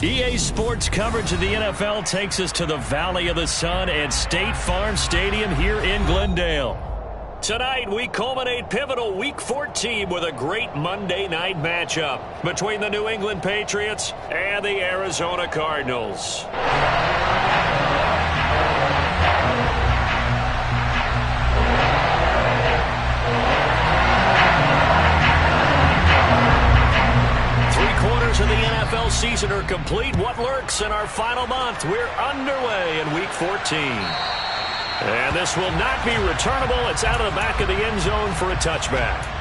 EA Sports coverage of the NFL takes us to the Valley of the Sun at State Farm Stadium here in Glendale. Tonight, we culminate pivotal Week 14 with a great Monday night matchup between the New England Patriots and the Arizona Cardinals. Of the NFL season are complete. What lurks in our final month? We're underway in Week 14. And this will not be returnable. It's out of the back of the end zone for a touchback.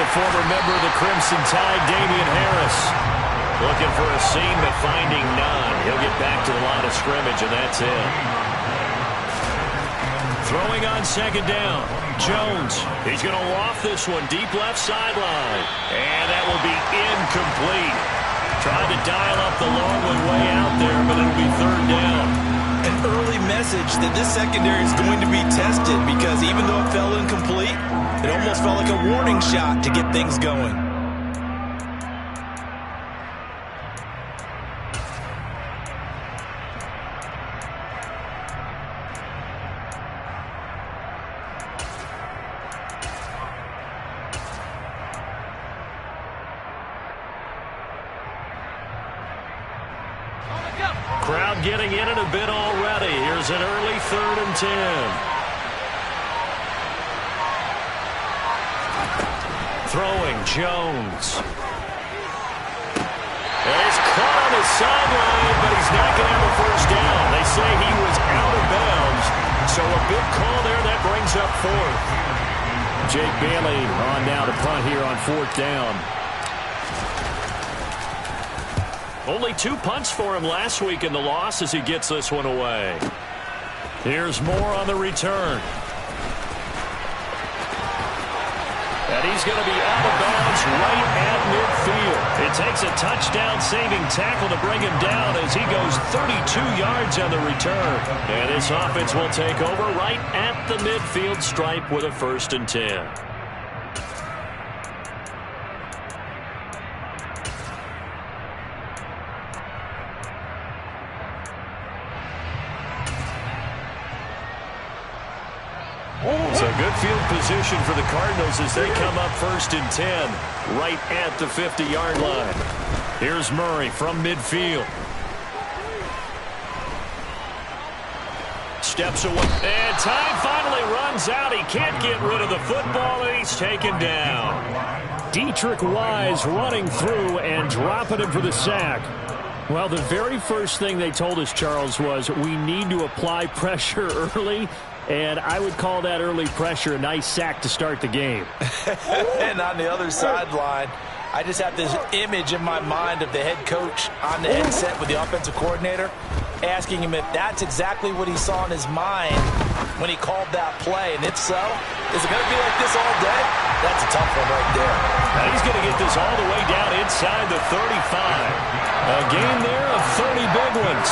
Former member of the Crimson Tide, Damian Harris. Looking for a seam, but finding none. He'll get back to the line of scrimmage, and that's it. Throwing on second down. Jones. He's going to loft this one deep left sideline. And that will be incomplete. Tried to dial up the long way out there, but it'll be third down. An early message that this secondary is going to be tested because even though it fell incomplete, it almost felt like a warning shot to get things going. Crowd getting in it a bit already. Here's an early 3rd and 10. Throwing, Jones. And he's caught on the sideline, but he's not going to have a first down. They say he was out of bounds, so a big call there. That brings up 4th. Jake Bailey on now to punt here on 4th down. Only 2 punts for him last week in the loss as he gets this one away. Here's Moore on the return. And he's going to be out of bounds right at midfield. It takes a touchdown-saving tackle to bring him down as he goes 32 yards on the return. And this offense will take over right at the midfield stripe with a 1st and 10. So good field position for the Cardinals as they come up 1st and 10 right at the 50-yard line. Here's Murray from midfield. Steps away. And time finally runs out. He can't get rid of the football, and he's taken down. Dietrich Wise running through and dropping him for the sack. Well, the very first thing they told us, Charles, was we need to apply pressure early. And I would call that early pressure a nice sack to start the game. And on the other sideline, I just have this image in my mind of the head coach on the headset with the offensive coordinator asking him if that's exactly what he saw in his mind when he called that play. And if so, is it going to be like this all day? That's a tough one right there. Now he's going to get this all the way down inside the 35. A game there of 30 big ones.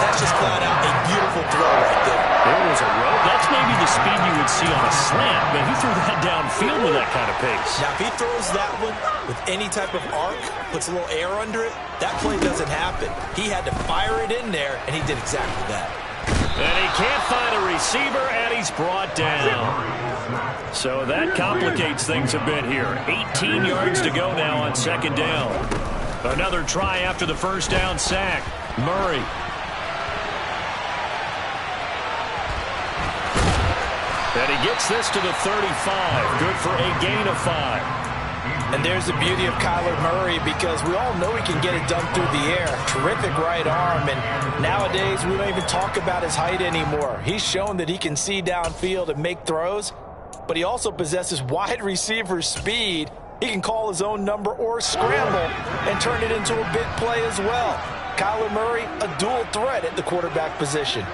That's just flat out a beautiful throw right there. There was a rope. That's maybe the speed you would see on a slant, but he threw that downfield with that kind of pace. Now, if he throws that one with any type of arc, puts a little air under it, that play doesn't happen. He had to fire it in there, and he did exactly that. And he can't find a receiver, and he's brought down. So that complicates things a bit here. 18 yards to go now on 2nd down. Another try after the 1st down sack. Murray. And he gets this to the 35. Good for a gain of 5. And there's the beauty of Kyler Murray, because we all know he can get it done through the air. Terrific right arm, and nowadays we don't even talk about his height anymore. He's shown that he can see downfield and make throws, but he also possesses wide receiver speed. He can call his own number or scramble and turn it into a big play as well. Kyler Murray, a dual threat at the quarterback position.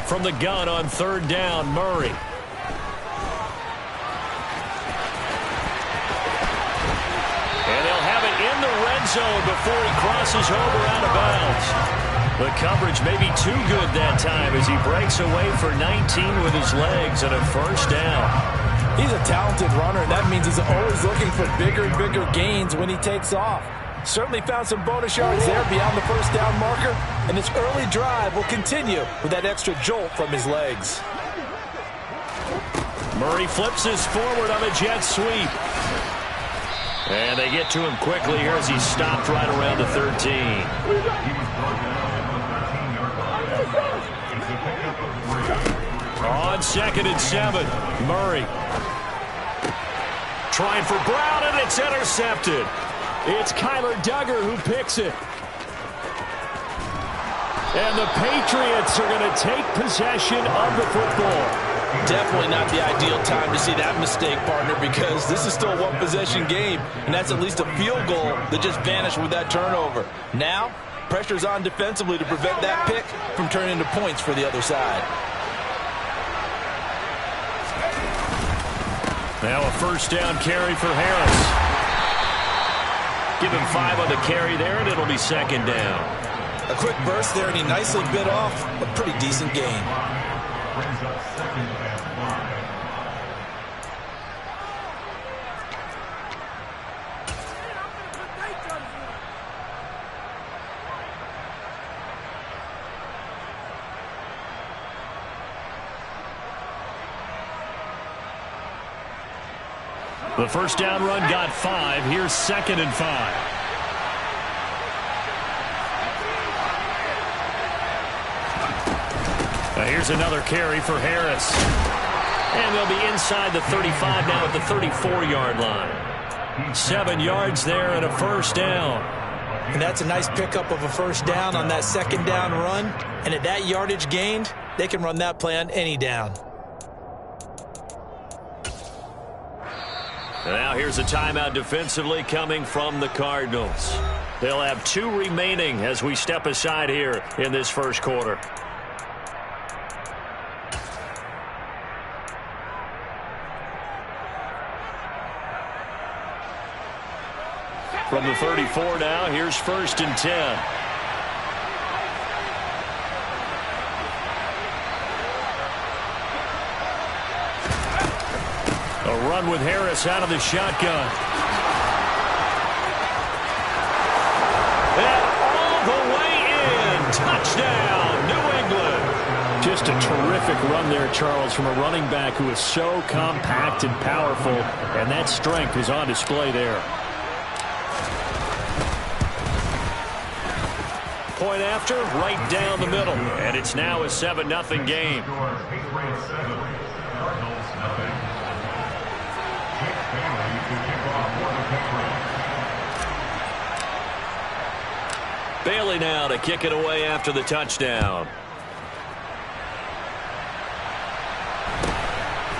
From the gun on third down, Murray. And they'll have it in the red zone before he crosses over out of bounds. The coverage may be too good that time as he breaks away for 19 with his legs and a first down. He's a talented runner, and that means he's always looking for bigger and bigger gains when he takes off. Certainly found some bonus yards there beyond the first down marker, and his early drive will continue with that extra jolt from his legs. Murray flips this forward on a jet sweep. And they get to him quickly here as he's stopped right around the 13. On 2nd and 7, Murray. Trying for Brown, and it's intercepted. It's Kyler Duggar who picks it. And the Patriots are going to take possession of the football. Definitely not the ideal time to see that mistake, partner, because this is still a one-possession game, and that's at least a field goal that just vanished with that turnover. Now, pressure's on defensively to prevent that pick from turning into points for the other side. Now a first down carry for Harris. Give him 5 on the carry there, and it'll be 2nd down. A quick burst there, and he nicely bit off a pretty decent gain. The first down run got 5. Here's 2nd and 5. Here's another carry for Harris. And they'll be inside the 35 now at the 34-yard line. 7 yards there and a first down. And that's a nice pickup of a first down on that 2nd down run. And at that yardage gained, they can run that play on any down. Now here's a timeout defensively coming from the Cardinals. They'll have 2 remaining as we step aside here in this first quarter. From the 34 now, here's 1st and 10. A run with Harris out of the shotgun. And all the way in. Touchdown, New England. Just a terrific run there, Charles, from a running back who is so compact and powerful, and that strength is on display there. Point after, right down the middle. And it's now a 7-0 game. Bailey now to kick it away after the touchdown.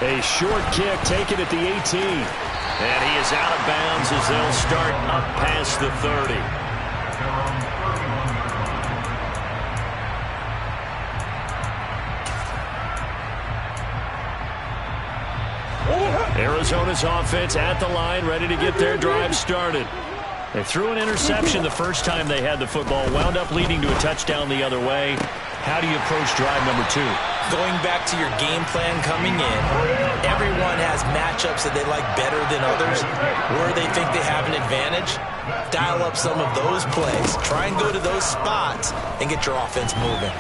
A short kick taken at the 18. And he is out of bounds as they'll start up past the 30. Arizona's offense at the line, ready to get their drive started. They threw an interception the first time they had the football, wound up leading to a touchdown the other way. How do you approach drive number 2? Going back to your game plan coming in, everyone has matchups that they like better than others, where they think they have an advantage. Dial up some of those plays. Try and go to those spots and get your offense moving.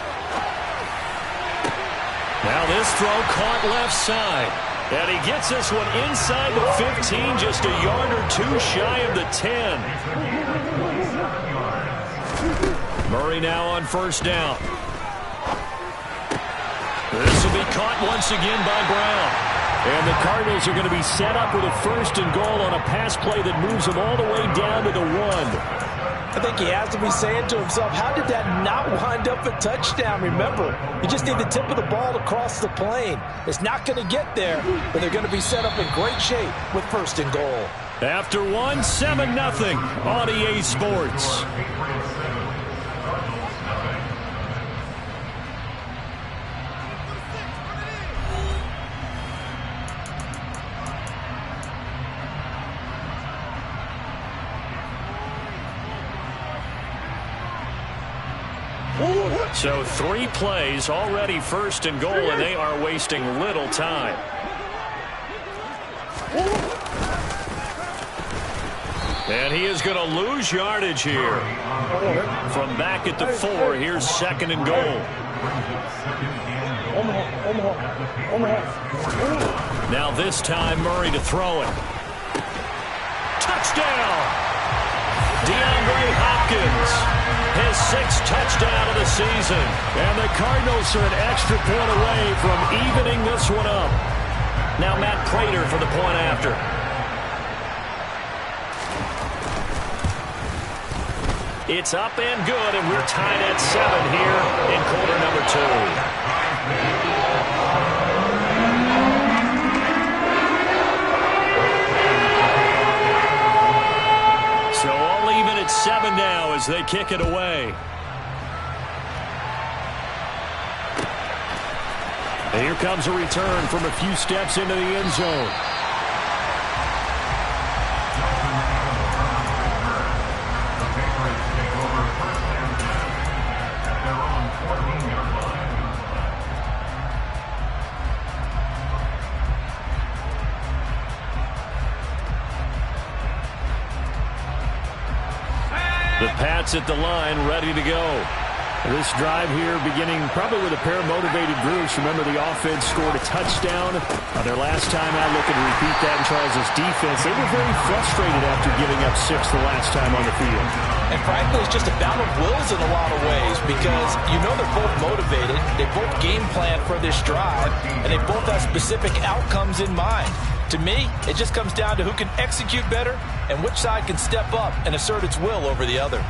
Now this throw caught left side. And he gets this one inside the 15, just a yard or 2 shy of the 10. Murray now on first down. This will be caught once again by Brown. And the Cardinals are going to be set up with a 1st and goal on a pass play that moves them all the way down to the 1. I think he has to be saying to himself, how did that not wind up a touchdown? Remember, you just need the tip of the ball to cross the plane. It's not going to get there, but they're going to be set up in great shape with 1st and goal. After 1, 7-0 on EA Sports. So 3 plays already 1st and goal, and they are wasting little time. And he is going to lose yardage here. From back at the 4, here's 2nd and goal. Now this time Murray to throw it. Touchdown! DeAndre Hopkins, his 6th touchdown of the season. And the Cardinals are an extra point away from evening this one up. Now Matt Prater for the point after. It's up and good, and we're tied at 7 here in quarter number 2. So all even at 7 now as they kick it away. And here comes a return from a few steps into the end zone. The Pats at the line, ready to go. This drive here beginning probably with a pair of motivated groups. Remember, the offense scored a touchdown on their last time out. Looking to repeat that in Charles' defense. They were very frustrated after giving up 6 the last time on the field. And frankly, it's just a battle of wills in a lot of ways because you know they're both motivated. They both game plan for this drive, and they both have specific outcomes in mind. To me, it just comes down to who can execute better and which side can step up and assert its will over the other.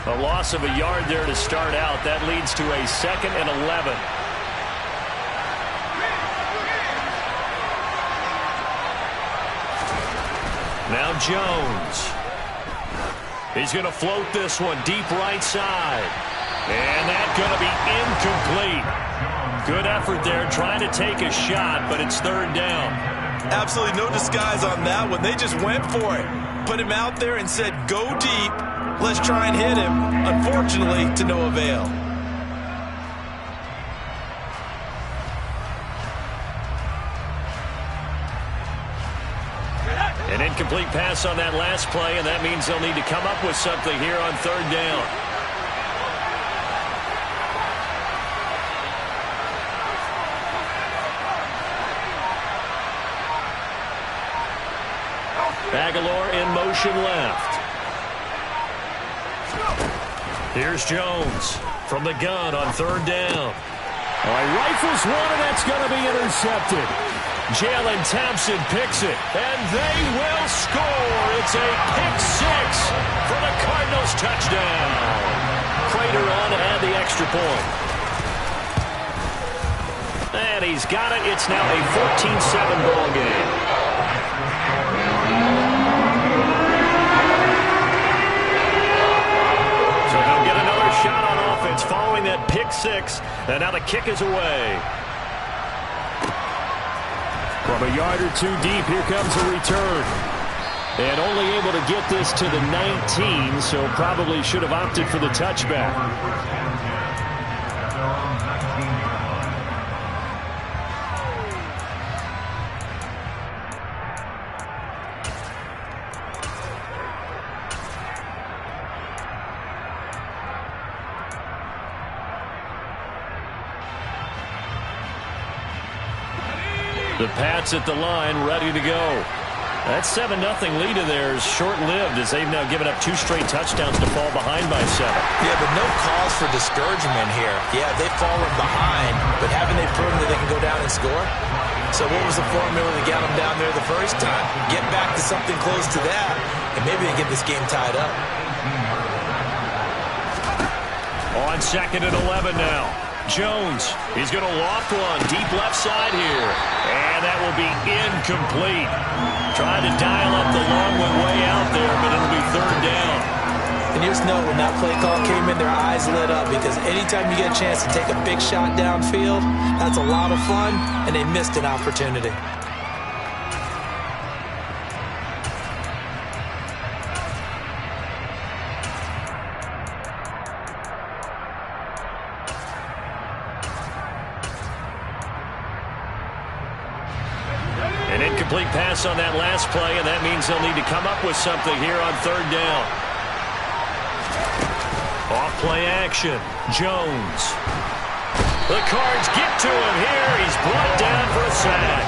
A loss of a yard there to start out. That leads to a 2nd and 11. Now Jones. He's going to float this one deep right side. And that's going to be incomplete. Good effort there trying to take a shot, but it's 3rd down. Absolutely no disguise on that one. They just went for it. Put him out there and said, go deep. Let's try and hit him. Unfortunately, to no avail. An incomplete pass on that last play, and that means they'll need to come up with something here on 3rd down. Aguilar in motion left. Here's Jones from the gun on 3rd down. Rifles one, and that's going to be intercepted. Jalen Thompson picks it, and they will score. It's a pick 6 for the Cardinals touchdown. Prater on to add the extra point. And he's got it. It's now a 14-7 ball game. Shot on offense following that pick 6, and now the kick is away. From a yard or 2 deep, here comes a return. And only able to get this to the 19, so probably should have opted for the touchback. The Pats at the line, ready to go. That 7-0 lead of theirs short-lived as they've now given up 2 straight touchdowns to fall behind by 7. Yeah, but no cause for discouragement here. Yeah, they've fallen behind, but haven't they proven that they can go down and score? So what was the formula that got them down there the first time? Get back to something close to that, and maybe they get this game tied up. On 2nd and 11 now. Jones, he's going to loft one deep left side here. And that will be incomplete. Trying to dial up the long one way out there, but it'll be 3rd down. And you just know when that play call came in, their eyes lit up because anytime you get a chance to take a big shot downfield, that's a lot of fun, and they missed an opportunity. An incomplete pass on that last play, and that means they'll need to come up with something here on 3rd down. Off play action. Jones. The Cards get to him here. He's brought down for a sack.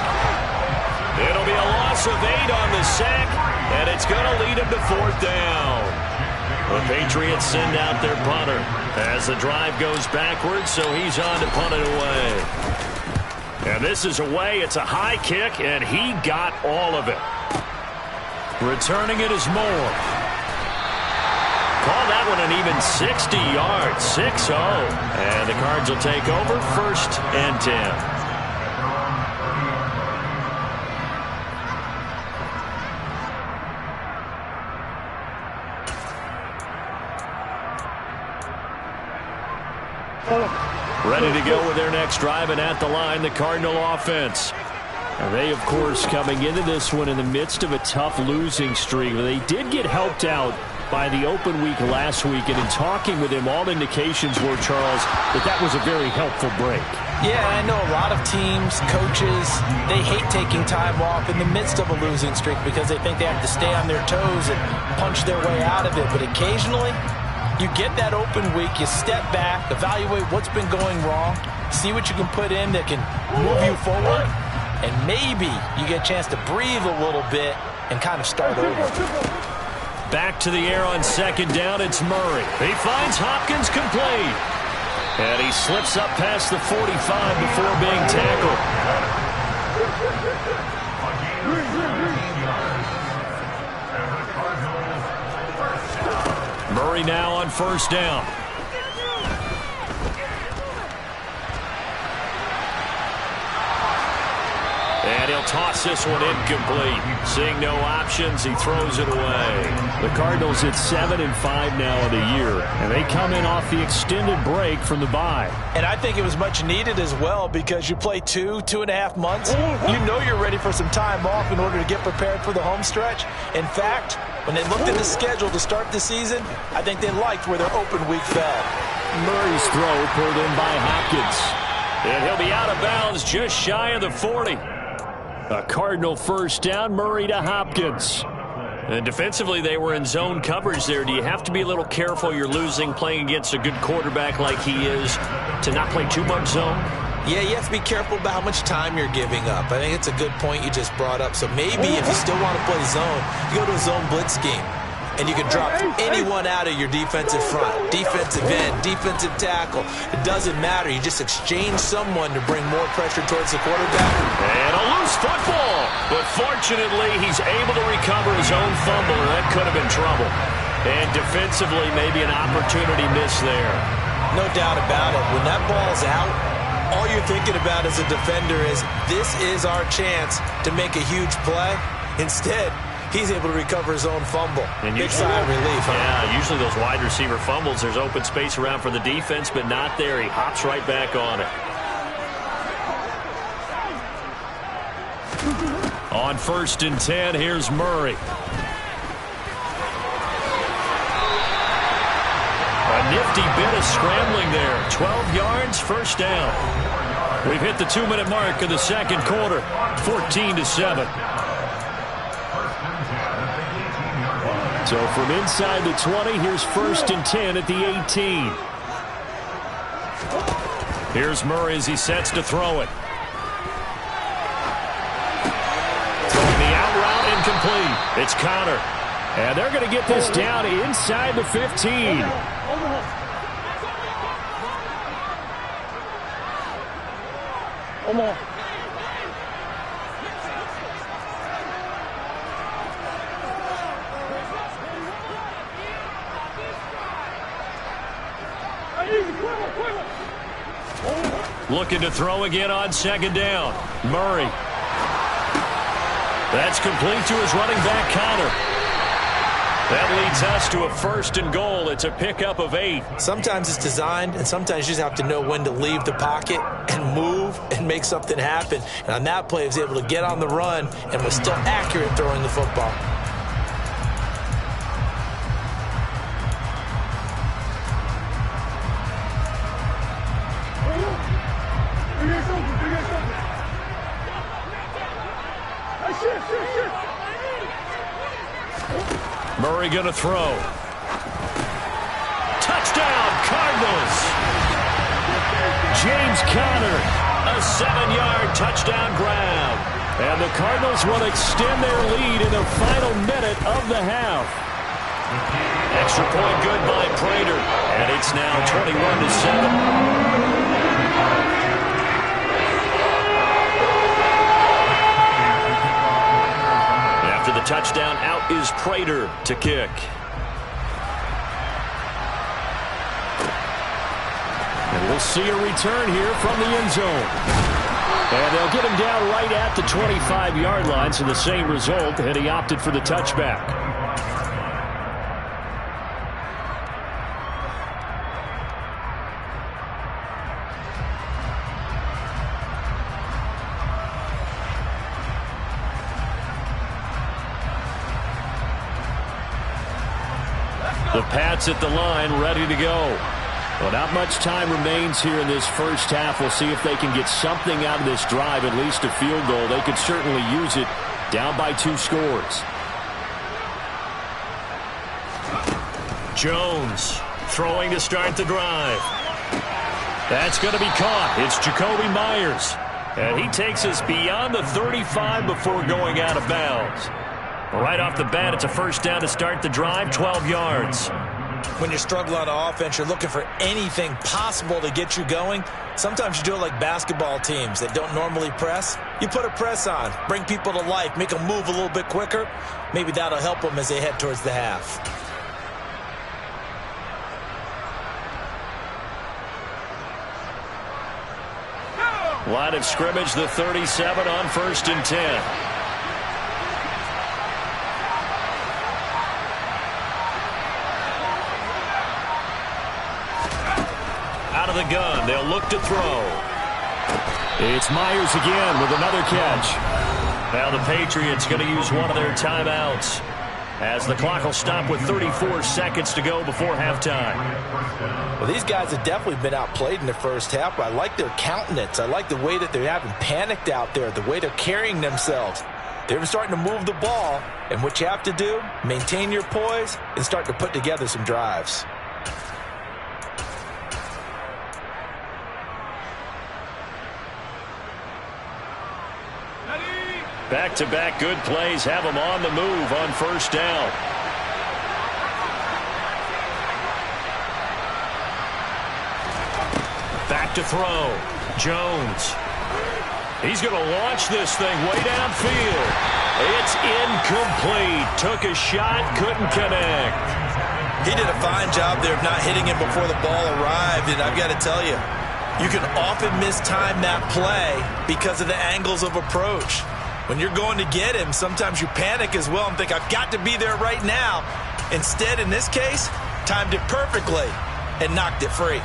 It'll be a loss of 8 on the sack, and it's going to lead him to 4th down. The Patriots send out their punter as the drive goes backwards, so he's on to punt it away. And this is away. It's a high kick, and he got all of it. Returning it is Moore. Call that one an even 60 yards, 6-0. And the Cards will take over 1st and 10. Ready to go with their next drive, and at the line, the Cardinal offense. And they, of course, coming into this one in the midst of a tough losing streak. They did get helped out by the open week last week, and in talking with him, all indications were, Charles, that was a very helpful break. Yeah, I know a lot of teams, coaches, they hate taking time off in the midst of a losing streak because they think they have to stay on their toes and punch their way out of it. But occasionally, you get that open week, you step back, evaluate what's been going wrong, see what you can put in that can move you forward, and maybe you get a chance to breathe a little bit and kind of start over. Back to the air on 2nd down, it's Murray. He finds Hopkins complete. And he slips up past the 45 before being tackled. Murray now on 1st down. And he'll toss this one incomplete. Seeing no options, he throws it away. The Cardinals at 7-5 now of the year, and they come in off the extended break from the bye. And I think it was much needed as well because you play 2.5 months. You know you're ready for some time off in order to get prepared for the home stretch. In fact, when they looked at the schedule to start the season, I think they liked where their open week fell. Murray's throw pulled in by Hopkins. And he'll be out of bounds just shy of the 40. A Cardinal 1st down, Murray to Hopkins. And defensively, they were in zone coverage there. Do you have to be a little careful? You're losing, playing against a good quarterback like he is, to not play too much zone? Yeah, you have to be careful about how much time you're giving up. I think it's a good point you just brought up. So maybe if you still want to play zone, you go to a zone blitz scheme. And you can drop anyone out of your defensive front, defensive end, defensive tackle. It doesn't matter. You just exchange someone to bring more pressure towards the quarterback. And a loose football. But fortunately, he's able to recover his own fumble, and that could have been trouble. And defensively, maybe an opportunity missed there. No doubt about it. When that ball's out, all you're thinking about as a defender is, this is our chance to make a huge play. Instead, he's able to recover his own fumble. And big sigh of relief. Huh? Yeah, usually those wide receiver fumbles, there's open space around for the defense, but not there. He hops right back on it. On 1st and 10, here's Murray. A nifty bit of scrambling there. 12 yards, 1st down. We've hit the 2-minute mark of the 2nd quarter. 14-7. So from inside the 20, here's 1st and 10 at the 18. Here's Murray as he sets to throw it. Throwing the out route incomplete. It's Conner. And they're going to get this down inside the 15. Looking to throw again on second down. Murray. That's complete to his running back, Conner. That leads us to a 1st and goal. It's a pickup of 8. Sometimes it's designed, and sometimes you just have to know when to leave the pocket and move and make something happen. And on that play, he was able to get on the run and was still accurate throwing the football. Murray going to throw. Touchdown, Cardinals. James Conner, a 7-yard touchdown grab. And the Cardinals will extend their lead in the final minute of the half. Extra point good by Prater. And it's now 21-7. The touchdown, out is Prater to kick. And we'll see a return here from the end zone. And they'll get him down right at the 25-yard line, so the same result, and he opted for the touchback. The Pats at the line, ready to go. Well, not much time remains here in this first half. We'll see if they can get something out of this drive, at least a field goal. They could certainly use it, down by 2 scores. Jones throwing to start the drive. That's going to be caught. It's Jakobi Meyers. And he takes us beyond the 35 before going out of bounds. Right off the bat, it's a first down to start the drive, 12 yards. When you're struggling on offense, you're looking for anything possible to get you going. Sometimes you do it like basketball teams that don't normally press. You put a press on, bring people to life, make them move a little bit quicker. Maybe that'll help them as they head towards the half. Line of scrimmage, the 37 on 1st and 10. Out of the gun, they'll look to throw. It's Meyers again with another catch. Now the Patriots going to use one of their timeouts as the clock will stop with 34 seconds to go before halftime. Well, these guys have definitely been outplayed in the first half, but I like their countenance. I like the way that they're having panicked out there, the way they're carrying themselves. They're starting to move the ball, and what you have to do, maintain your poise and start to put together some drives. Back-to-back good plays have them on the move on first down. Back to throw. Jones. He's going to launch this thing way downfield. It's incomplete. Took a shot, couldn't connect. He did a fine job there of not hitting him before the ball arrived, and I've got to tell you, you can often mistime that play because of the angles of approach. When you're going to get him, sometimes you panic as well and think, I've got to be there right now. Instead, in this case, timed it perfectly and knocked it free.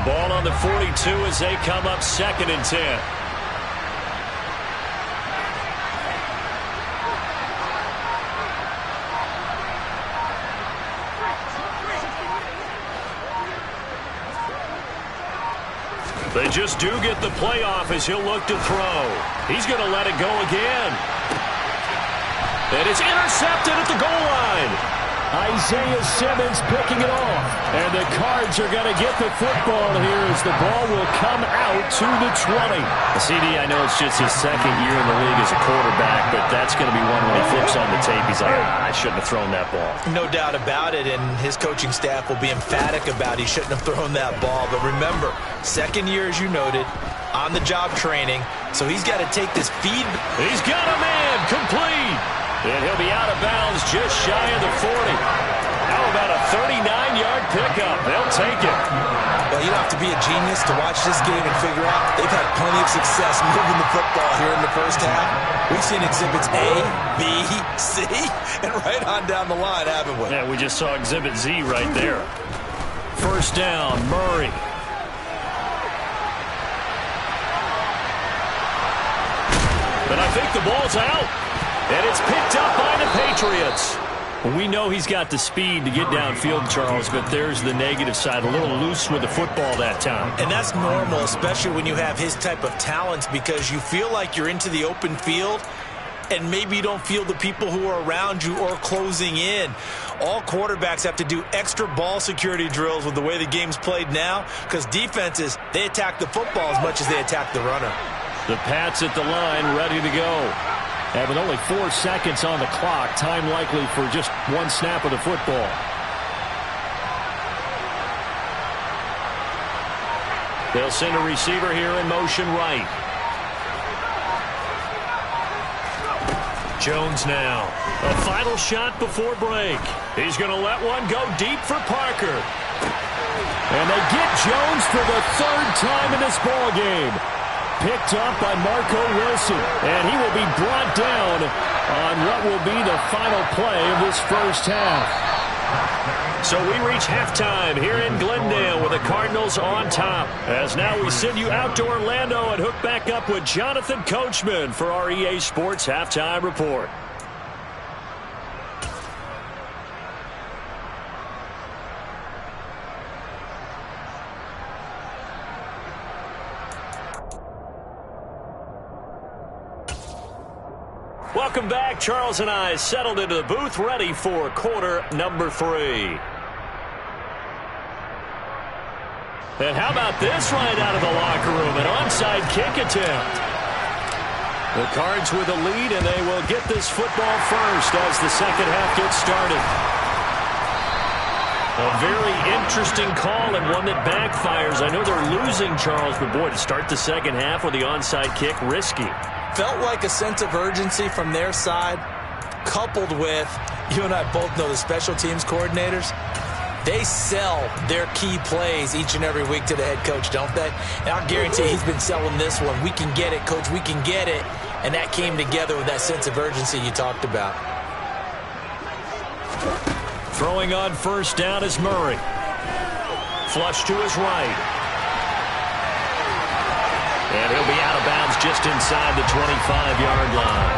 Ball on the 42 as they come up 2nd and 10. They just do get the playoff as he'll look to throw. He's going to let it go again. And it's intercepted at the goal line. Isaiah Simmons picking it off. And the Cards are going to get the football here as the ball will come out to the 20. CD, I know it's just his second year in the league as a quarterback, but that's going to be one when he flips on the tape. He's like, I shouldn't have thrown that ball. No doubt about it, and his coaching staff will be emphatic about he shouldn't have thrown that ball. But remember, second year, as you noted, on-the-job training, so he's got to take this feed. He's got a man complete. And he'll be out of bounds just shy of the 40. How about a 39-yard pickup? They'll take it. Well, you don't have to be a genius to watch this game and figure out they've had plenty of success moving the football here in the first half. We've seen exhibits A, B, C, and right on down the line, haven't we? Yeah, we just saw exhibit Z right there. First down, Murray. But I think the ball's out. And it's picked up by the Patriots. We know he's got the speed to get downfield, Charles, but there's the negative side. A little loose with the football that time. And that's normal, especially when you have his type of talents, because you feel like you're into the open field and maybe you don't feel the people who are around you or closing in. All quarterbacks have to do extra ball security drills with the way the game's played now, because defenses, they attack the football as much as they attack the runner. The Pats at the line, ready to go. And with only 4 seconds on the clock, time likely for just one snap of the football. They'll send a receiver here in motion right. Jones now. A final shot before break. He's going to let one go deep for Parker. And they get Jones for the 3rd time in this ball game. Picked up by Marco Wilson, and he will be brought down on what will be the final play of this first half. So we reach halftime here in Glendale with the Cardinals on top. As now we send you out to Orlando and hook back up with Jonathan Coachman for our EA Sports Halftime Report. Welcome back. Charles and I settled into the booth, ready for quarter number 3. And how about this right out of the locker room? An onside kick attempt. The Cards with a lead, and they will get this football first as the second half gets started. A very interesting call and one that backfires. I know they're losing, Charles, but boy, to start the second half with the onside kick, risky. Felt like a sense of urgency from their side, coupled with, you and I both know the special teams coordinators, they sell their key plays each and every week to the head coach, don't they? And I'll guarantee he's been selling this one. We can get it, coach, we can get it. And that came together with that sense of urgency you talked about. Throwing on first down is Murray. Flush to his right. And he'll be out of bounds just inside the 25-yard line.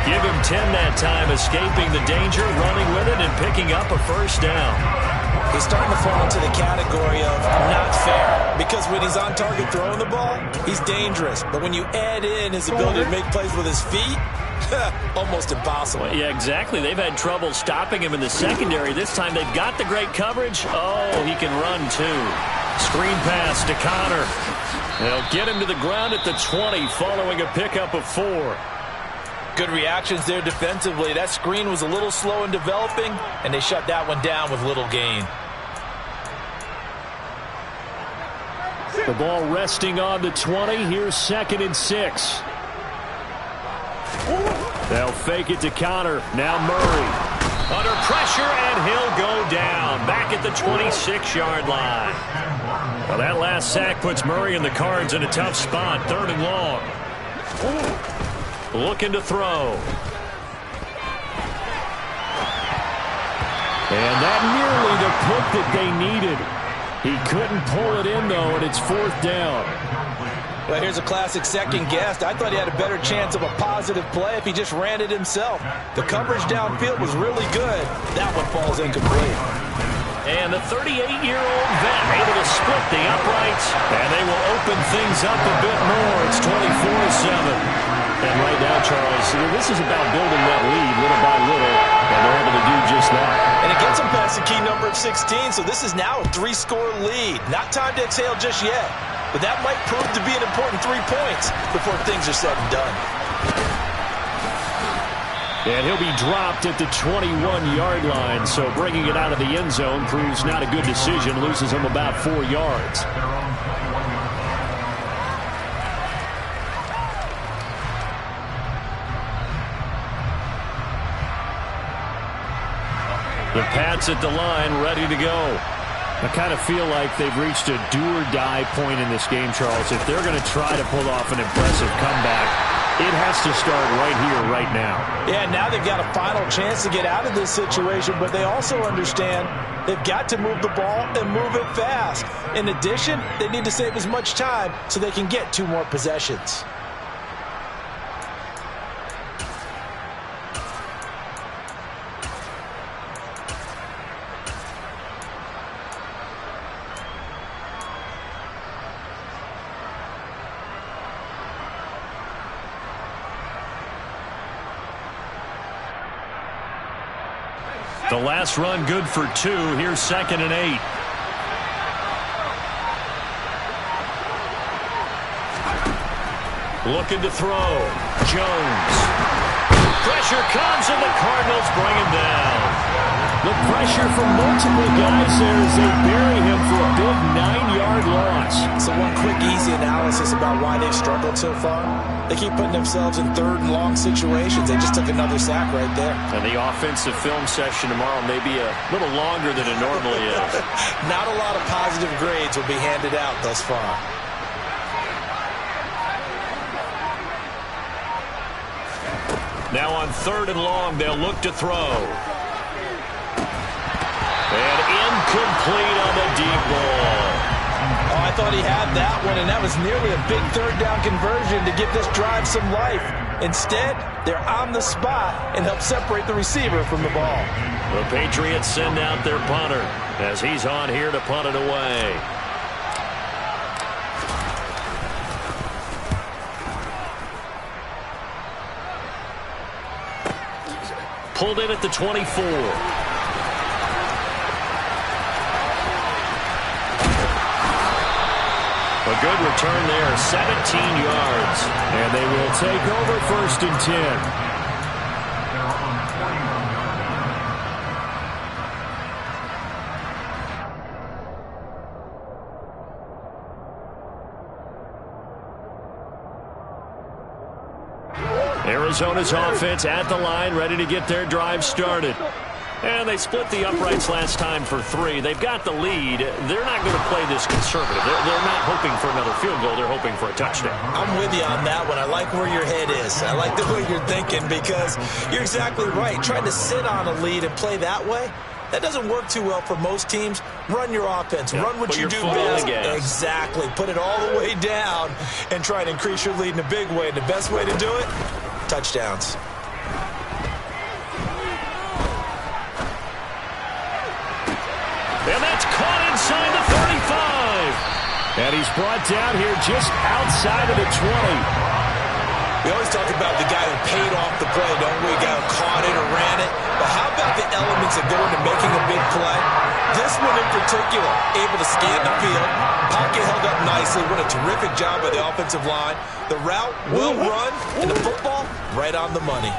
Give him 10 that time, escaping the danger, running with it, and picking up a first down. He's starting to fall into the category of not fair, because when he's on target throwing the ball, he's dangerous. But when you add in his ability to make plays with his feet, almost impossible. Well, yeah, exactly. They've had trouble stopping him in the secondary. This time they've got the great coverage. Oh, he can run too. Screen pass to Connor. They'll get him to the ground at the 20 following a pickup of 4. Good reactions there defensively. That screen was a little slow in developing, and they shut that one down with little gain. The ball resting on the 20. Here's 2nd and 6. They'll fake it to Connor. Now Murray. Under pressure, and he'll go down. Back at the 26-yard line. Well, that last sack puts Murray and the Cards in a tough spot. 3rd and long. Looking to throw. And that nearly the pick that they needed. He couldn't pull it in, though, and it's 4th down. Well, here's a classic second guess. I thought he had a better chance of a positive play if he just ran it himself. The coverage downfield was really good. That one falls incomplete. And the 38-year-old vet able to split the uprights, and they will open things up a bit more. It's 24-7. And right now, Charles, this is about building that lead little by little, and they're able to do just that. And it gets them past the key number of 16, so this is now a 3-score lead. Not time to exhale just yet, but that might prove to be an important 3 points before things are said and done. And he'll be dropped at the 21-yard line, so bringing it out of the end zone proves not a good decision, loses him about 4 yards. The Pats at the line, ready to go. I kind of feel like they've reached a do-or-die point in this game, Charles. If they're going to try to pull off an impressive comeback, it has to start right here, right now. Yeah, now they've got a final chance to get out of this situation, but they also understand they've got to move the ball and move it fast. In addition, they need to save as much time so they can get 2 more possessions. The last run good for 2. Here's 2nd and 8. Looking to throw. Jones. Pressure comes and the Cardinals bring him down. The pressure from multiple guys there as they bury him for a big 9-yard loss. So one quick, easy analysis about why they've struggled so far. They keep putting themselves in 3rd and long situations. They just took another sack right there. And the offensive film session tomorrow may be a little longer than it normally is. Not a lot of positive grades will be handed out thus far. Now on 3rd and long, they'll look to throw. And incomplete on the deep ball. Oh, I thought he had that one, and that was nearly a big 3rd down conversion to give this drive some life. Instead, they're on the spot and help separate the receiver from the ball. The Patriots send out their punter as he's on here to punt it away. Pulled in at the 24. A good return there, 17 yards. And they will take over 1st and 10. Arizona's offense at the line, ready to get their drive started. And they split the uprights last time for 3. They've got the lead. They're not going to play this conservative. They're not hoping for another field goal. They're hoping for a touchdown. I'm with you on that one. I like where your head is. I like the way you're thinking because you're exactly right. Trying to sit on a lead and play that way, that doesn't work too well for most teams. Run your offense. Run what you do best. Exactly. Put it all the way down and try and increase your lead in a big way. And the best way to do it, touchdowns. And that's caught inside the 35. And he's brought down here just outside of the 20. We always talk about the guy who paid off the play, don't we? The guy who caught it or ran it. But how about the elements that go into making a big play? This one in particular, able to scan the field. Pocket held up nicely. What a terrific job by the offensive line. The route well run, and the football right on the money.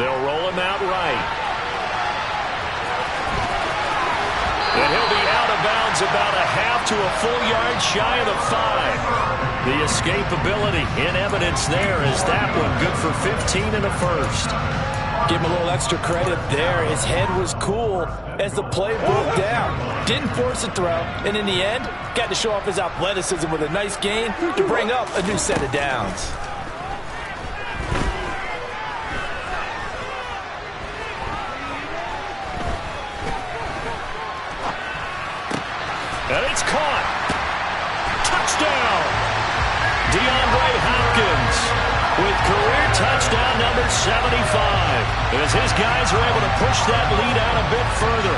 They'll roll him out right. And he'll be out of bounds about a half to a full yard shy of the 5. The escapability in evidence there as that one good for 15 in the first. Give him a little extra credit there. His head was cool as the play broke down. Didn't force a throw, and in the end, got to show off his athleticism with a nice gain to bring up a new set of downs. And it's caught. Touchdown. DeAndre Hopkins with career touchdown number 75. As his guys are able to push that lead out a bit further.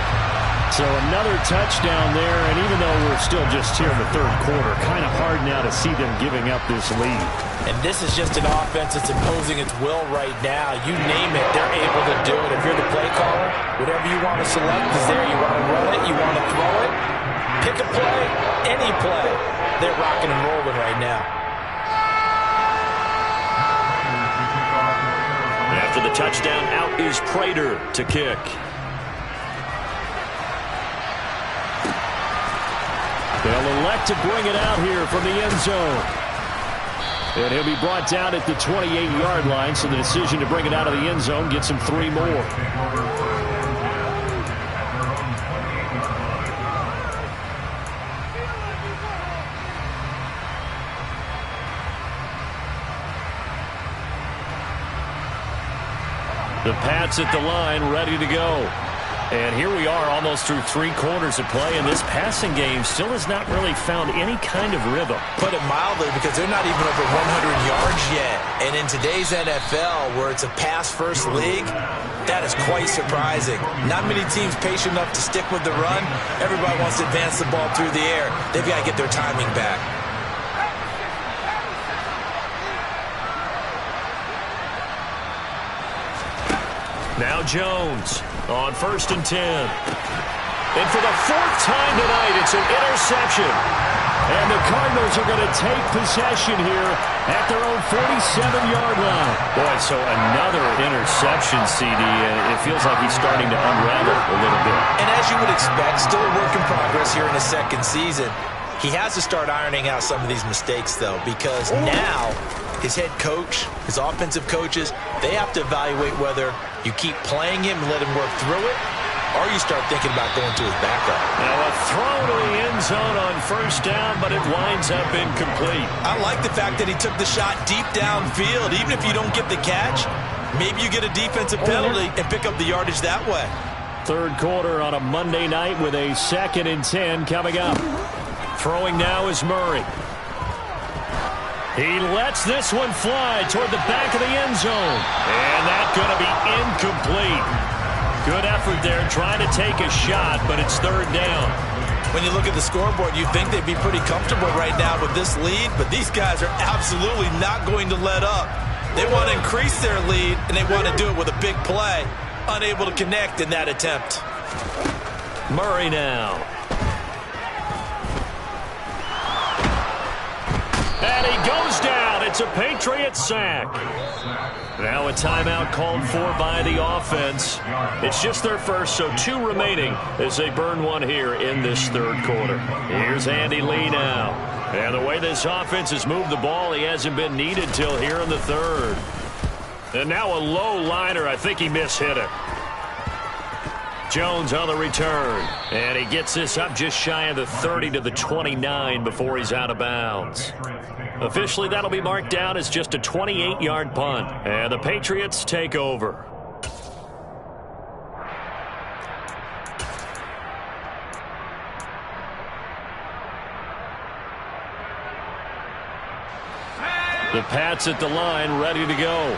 So another touchdown there, and even though we're still just here in the third quarter, kind of hard now to see them giving up this lead. And this is just an offense that's imposing its will right now. You name it, they're able to do it. If you're the play caller, whatever you want to select is there. You want to run it, you want to throw it, pick a play, any play. They're rocking and rolling right now. After the touchdown, out is Prater to kick. They'll elect to bring it out here from the end zone. And he'll be brought down at the 28-yard line, so the decision to bring it out of the end zone gets him 3 more. The Pats at the line, ready to go. And here we are almost through 3 quarters of play, and this passing game still has not really found any kind of rhythm. Put it mildly, because they're not even over 100 yards yet. And in today's NFL, where it's a pass-first league, that is quite surprising. Not many teams patient enough to stick with the run. Everybody wants to advance the ball through the air. They've got to get their timing back. Now Jones on 1st and 10. And for the 4th time tonight, it's an interception. And the Cardinals are going to take possession here at their own 47-yard line. Boy, so another interception, CD. It feels like he's starting to unravel a little bit. And as you would expect, still a work in progress here in his 2nd season. He has to start ironing out some of these mistakes, though, because now his head coach, his offensive coaches, they have to evaluate whether you keep playing him and let him work through it, or you start thinking about going to his backup. Now a throw to the end zone on 1st down, but it winds up incomplete. I like the fact that he took the shot deep downfield. Even if you don't get the catch, maybe you get a defensive penalty and pick up the yardage that way. 3rd quarter on a Monday night with a 2nd and 10 coming up. Throwing now is Murray. He lets this one fly toward the back of the end zone. And that's going to be incomplete. Good effort there trying to take a shot, but it's 3rd down. When you look at the scoreboard, you'd think they'd be pretty comfortable right now with this lead, but these guys are absolutely not going to let up. They want to increase their lead, and they want to do it with a big play. Unable to connect in that attempt. Murray now. And he goes down. It's a Patriot sack. Now a timeout called for by the offense. It's just their first, so 2 remaining as they burn one here in this 3rd quarter. Here's Andy Lee now. And the way this offense has moved the ball, he hasn't been needed till here in the 3rd. And now a low liner. I think he mishit it. Jones on the return. And he gets this up just shy of the 30 to the 29 before he's out of bounds. Officially, that'll be marked down as just a 28-yard punt. And the Patriots take over. The Pats at the line, ready to go.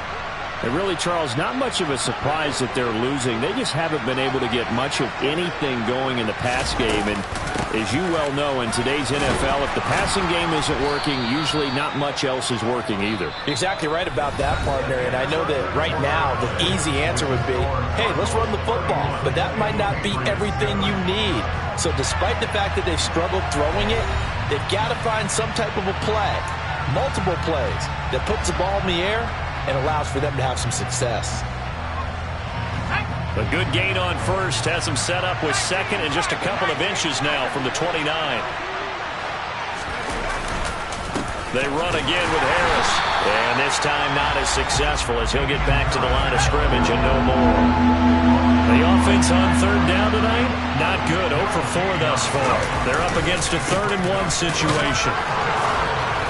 And really, Charles, not much of a surprise that they're losing. They just haven't been able to get much of anything going in the pass game. And as you well know, in today's NFL, if the passing game isn't working, usually not much else is working either. You're exactly right about that, partner. And I know that right now the easy answer would be, hey, let's run the football. But that might not be everything you need. So despite the fact that they've struggled throwing it, they've got to find some type of a play, multiple plays, that puts the ball in the air and allows for them to have some success. A good gain on 1st has them set up with 2nd and just a couple of inches now from the 29. They run again with Harris. And this time not as successful as he'll get back to the line of scrimmage and no more. The offense on 3rd down tonight, not good. 0 for 4 thus far. They're up against a 3rd and 1 situation.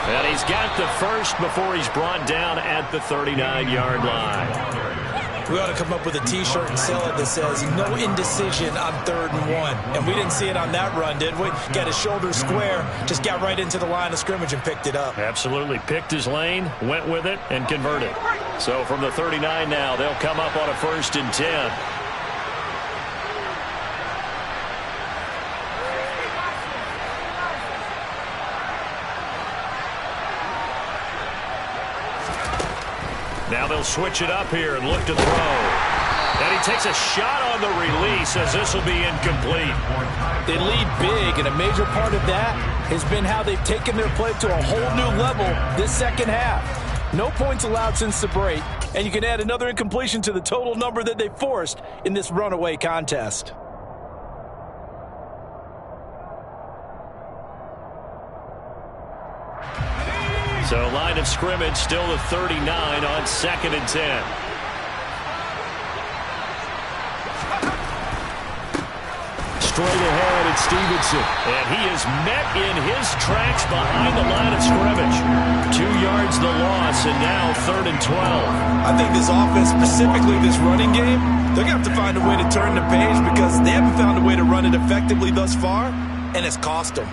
And he's got the first before he's brought down at the 39-yard line. We ought to come up with a T-shirt and sell it that says, no indecision on 3rd and 1. And we didn't see it on that run, did we? Got his shoulder square, just got right into the line of scrimmage and picked it up. Absolutely. Picked his lane, went with it, and converted. So from the 39 now, they'll come up on a 1st and 10. Now they'll switch it up here and look to throw. And he takes a shot on the release as this will be incomplete. They lead big, and a major part of that has been how they've taken their play to a whole new level this second half. No points allowed since the break, and you can add another incompletion to the total number that they forced in this runaway contest. So line of scrimmage still the 39 on 2nd and 10. Straight ahead, it's Stevenson. And he is met in his tracks behind the line of scrimmage. 2 yards the loss, and now 3rd and 12. I think this offense, specifically this running game, they're going to have to find a way to turn the page because they haven't found a way to run it effectively thus far, and it's cost them.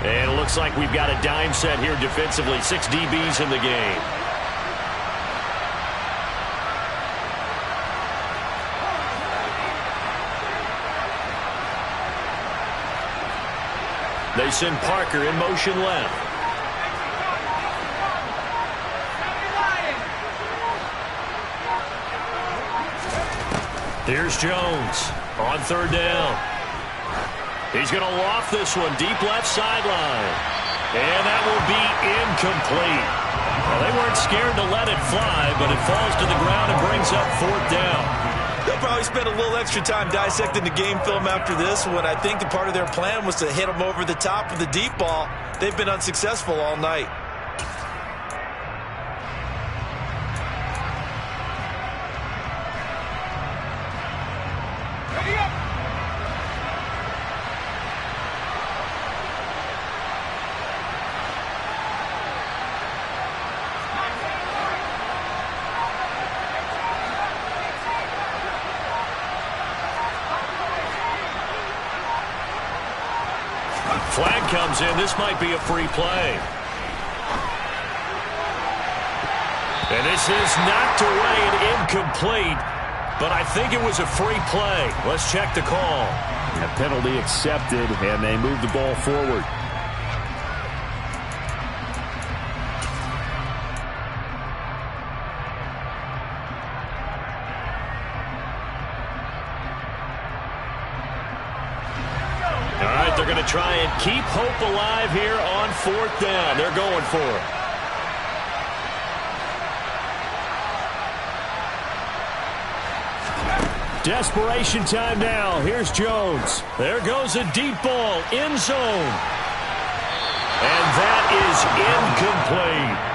And it looks like we've got a dime set here defensively. 6 DBs in the game. They send Parker in motion left. Here's Jones on 3rd down. He's going to loft this one deep left sideline. And that will be incomplete. Well, they weren't scared to let it fly, but it falls to the ground and brings up 4th down. They'll probably spend a little extra time dissecting the game film after this one. I think the part of their plan was to hit them over the top of the deep ball. They've been unsuccessful all night. Flag comes in. This might be a free play. And this is knocked away and incomplete. But I think it was a free play. Let's check the call. A penalty accepted, and they move the ball forward. They're going to try and keep hope alive here on 4th down. They're going for it. Desperation time now. Here's Jones. There goes a deep ball, end zone. And that is incomplete.